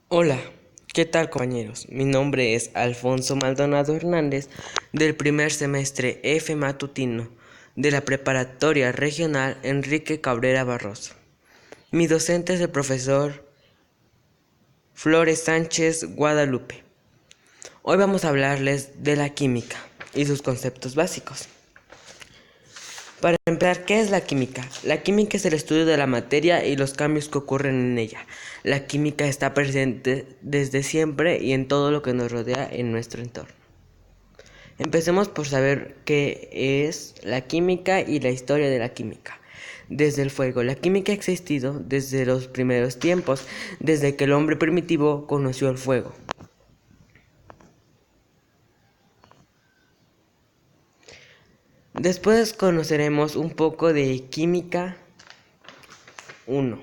Hola, ¿qué tal compañeros? Mi nombre es Alfonso Maldonado Hernández del primer semestre F matutino de la Preparatoria Regional Enrique Cabrera Barroso. Mi docente es el profesor Flores Sánchez Guadalupe. Hoy vamos a hablarles de la química y sus conceptos básicos. Para empezar, ¿qué es la química? La química es el estudio de la materia y los cambios que ocurren en ella. La química está presente desde siempre y en todo lo que nos rodea en nuestro entorno. Empecemos por saber qué es la química y la historia de la química. Desde el fuego, la química ha existido desde los primeros tiempos, desde que el hombre primitivo conoció el fuego. Después conoceremos un poco de química 1.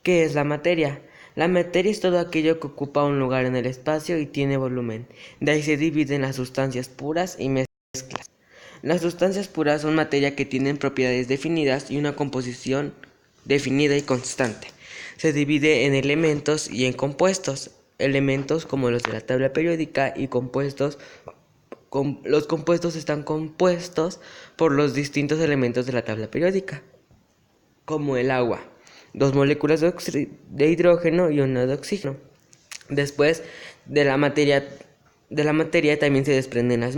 ¿Qué es la materia? La materia es todo aquello que ocupa un lugar en el espacio y tiene volumen. De ahí se dividen las sustancias puras y mezclas. Las sustancias puras son materia que tienen propiedades definidas y una composición definida y constante. Se divide en elementos y en compuestos. Elementos como los de la tabla periódica y compuestos. Los compuestos están compuestos por los distintos elementos de la tabla periódica, como el agua, dos moléculas de hidrógeno y una de oxígeno. Después de la materia también se desprenden las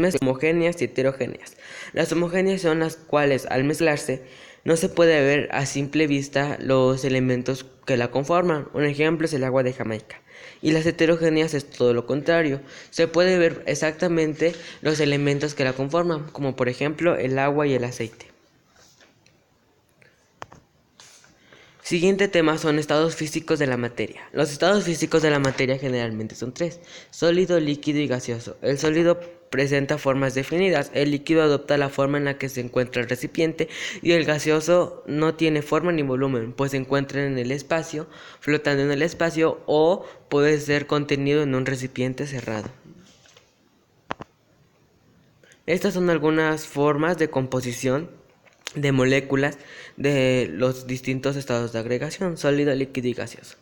mezclas homogéneas y heterogéneas. Las homogéneas son las cuales al mezclarse no se puede ver a simple vista los elementos que la conforman. Un ejemplo es el agua de Jamaica. Y las heterogéneas es todo lo contrario. Se puede ver exactamente los elementos que la conforman, como por ejemplo el agua y el aceite. Siguiente tema son estados físicos de la materia. Los estados físicos de la materia generalmente son tres: sólido, líquido y gaseoso. El sólido presenta formas definidas, el líquido adopta la forma en la que se encuentra el recipiente y el gaseoso no tiene forma ni volumen, pues se encuentra en el espacio, flotando en el espacio o puede ser contenido en un recipiente cerrado. Estas son algunas formas de composición de moléculas de los distintos estados de agregación: sólido, líquido y gaseoso.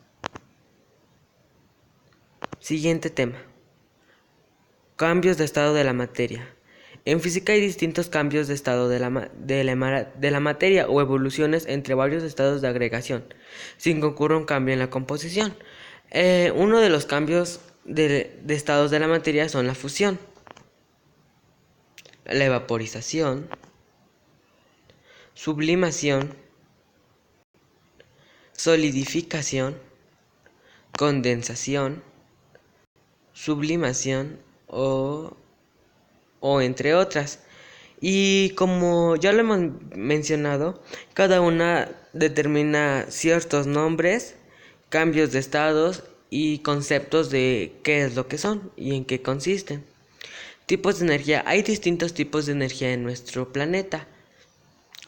Siguiente tema: cambios de estado de la materia. En física hay distintos cambios de estado de la materia o evoluciones entre varios estados de agregación, sin que ocurra un cambio en la composición. Uno de los cambios de estados de la materia son la fusión, la evaporización, sublimación, solidificación, condensación, sublimación o entre otras. Y como ya lo hemos mencionado, cada una determina ciertos nombres, cambios de estados y conceptos de qué es lo que son y en qué consisten. Tipos de energía. Hay distintos tipos de energía en nuestro planeta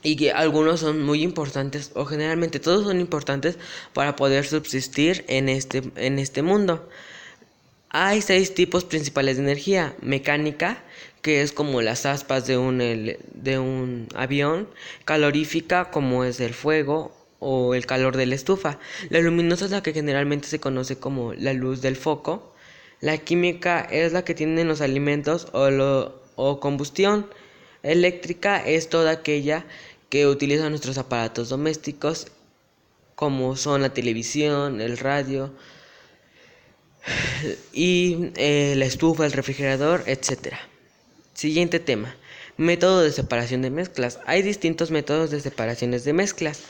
y que algunos son muy importantes, o generalmente todos son importantes para poder subsistir en este mundo. Hay 6 tipos principales de energía: mecánica, que es como las aspas de un avión; calorífica, como es el fuego o el calor de la estufa; la luminosa es la que generalmente se conoce como la luz del foco; la química es la que tienen los alimentos o combustión; eléctrica es toda aquella que utilizan nuestros aparatos domésticos, como son la televisión, el radio, y la estufa, el refrigerador, etcétera. Siguiente tema: método de separación de mezclas. Hay distintos métodos de separaciones de mezclas.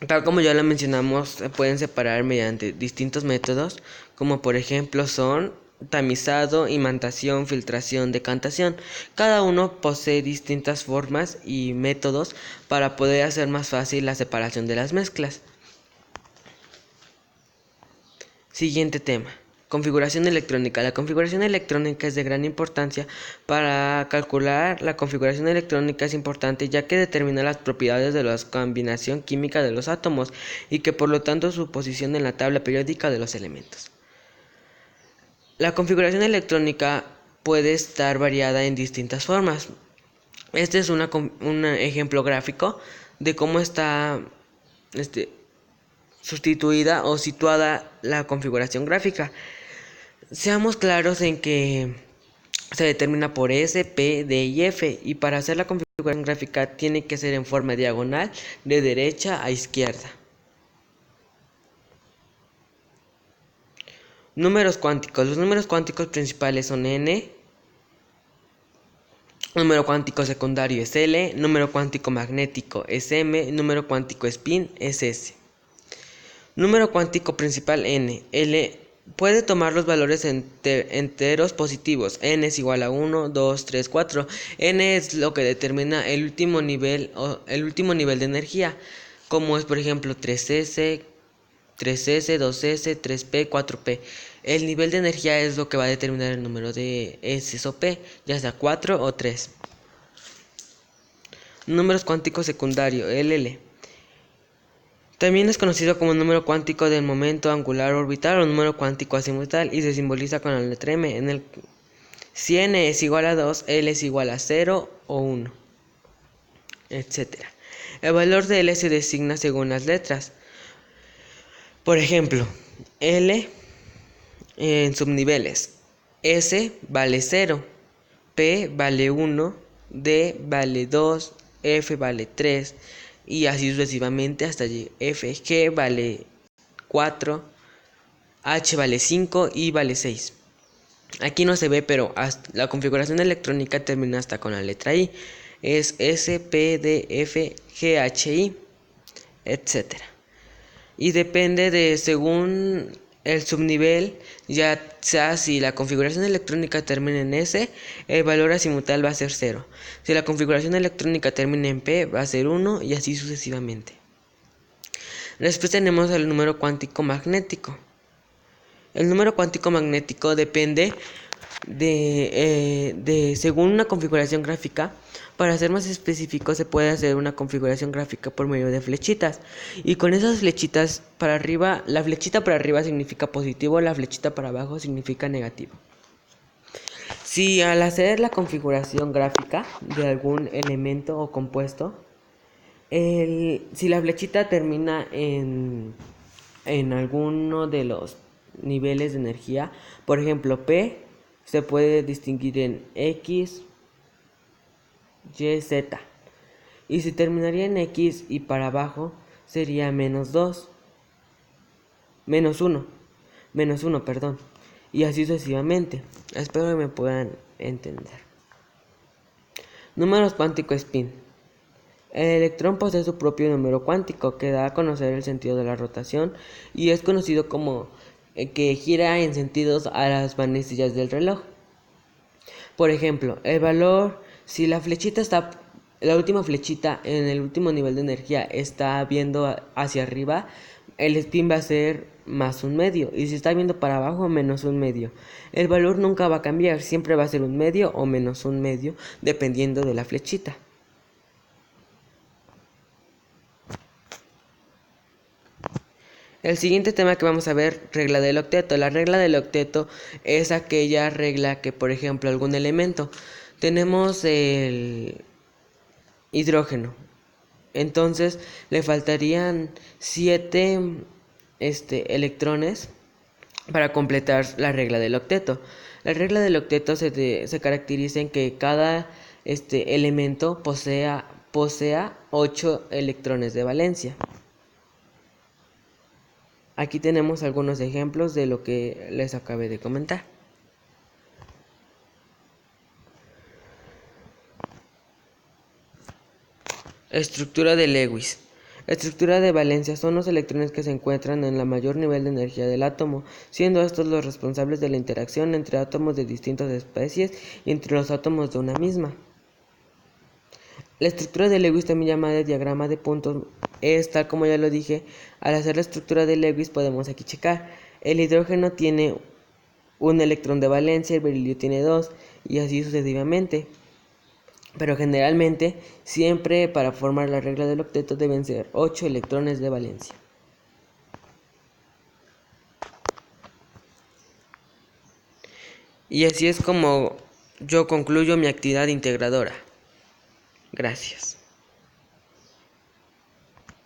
Tal como ya lo mencionamos, se pueden separar mediante distintos métodos, como por ejemplo son tamizado, imantación, filtración, decantación. Cada uno posee distintas formas y métodos para poder hacer más fácil la separación de las mezclas. Siguiente tema: configuración electrónica. La configuración electrónica es de gran importancia. Para calcular la configuración electrónica es importante, ya que determina las propiedades de la combinación química de los átomos y que por lo tanto su posición en la tabla periódica de los elementos. La configuración electrónica puede estar variada en distintas formas. Este es un ejemplo gráfico de cómo está este, sustituida o situada la configuración gráfica. Seamos claros en que se determina por S, P, D y F, y para hacer la configuración gráfica tiene que ser en forma diagonal de derecha a izquierda. Números cuánticos. Los números cuánticos principales son n, número cuántico secundario es L, número cuántico magnético es M, número cuántico spin es S. Número cuántico principal n. L puede tomar los valores enteros positivos. N es igual a 1, 2, 3, 4. N es lo que determina el último nivel de energía, como es por ejemplo 3S, 2S, 3P, 4P. El nivel de energía es lo que va a determinar el número de S o P, ya sea 4 o 3. Números cuánticos secundarios, LL. También es conocido como número cuántico del momento angular orbital o número cuántico azimutal y se simboliza con la letra M. Si n es igual a 2, L es igual a 0 o 1, etc. El valor de L se designa según las letras. Por ejemplo, L en subniveles. S vale 0, P vale 1, D vale 2, F vale 3 y así sucesivamente hasta F. G vale 4, H vale 5 y vale 6. Aquí no se ve, pero la configuración electrónica termina hasta con la letra I. Es S, P, D, F, G, H, I, etc. Y depende de según el subnivel, ya sea si la configuración electrónica termina en S, el valor azimutal va a ser 0. Si la configuración electrónica termina en P, va a ser 1 y así sucesivamente. Después tenemos el número cuántico magnético. El número cuántico magnético depende según una configuración gráfica. Para ser más específico, se puede hacer una configuración gráfica por medio de flechitas. Y con esas flechitas para arriba, la flechita para arriba significa positivo, la flechita para abajo significa negativo. Si al hacer la configuración gráfica de algún elemento o compuesto, si la flechita termina en alguno de los niveles de energía, por ejemplo P, se puede distinguir en X, Y, Z. Y si terminaría en X y para abajo sería menos 2, menos 1, perdón. Y así sucesivamente. Espero que me puedan entender. Números cuántico spin. El electrón posee su propio número cuántico que da a conocer el sentido de la rotación y es conocido como que gira en sentidos a las manecillas del reloj. Por ejemplo, el valor, si la última flechita en el último nivel de energía está viendo hacia arriba, el spin va a ser más 1/2, y si está viendo para abajo, menos 1/2. El valor nunca va a cambiar, siempre va a ser 1/2 o menos 1/2, dependiendo de la flechita. El siguiente tema que vamos a ver, regla del octeto. La regla del octeto es aquella regla que, por ejemplo, algún elemento, tenemos el hidrógeno, entonces le faltarían 7 electrones para completar la regla del octeto. La regla del octeto se caracteriza en que cada elemento posea 8 electrones de valencia. Aquí tenemos algunos ejemplos de lo que les acabé de comentar. Estructura de Lewis. Estructura de valencia son los electrones que se encuentran en el mayor nivel de energía del átomo, siendo estos los responsables de la interacción entre átomos de distintas especies y entre los átomos de una misma. La estructura de Lewis, también llamada de diagrama de puntos, es, tal como ya lo dije, al hacer la estructura de Lewis podemos aquí checar. El hidrógeno tiene un electrón de valencia, el berilio tiene 2 y así sucesivamente. Pero generalmente, siempre para formar la regla del octeto deben ser 8 electrones de valencia. Y así es como yo concluyo mi actividad integradora. Gracias.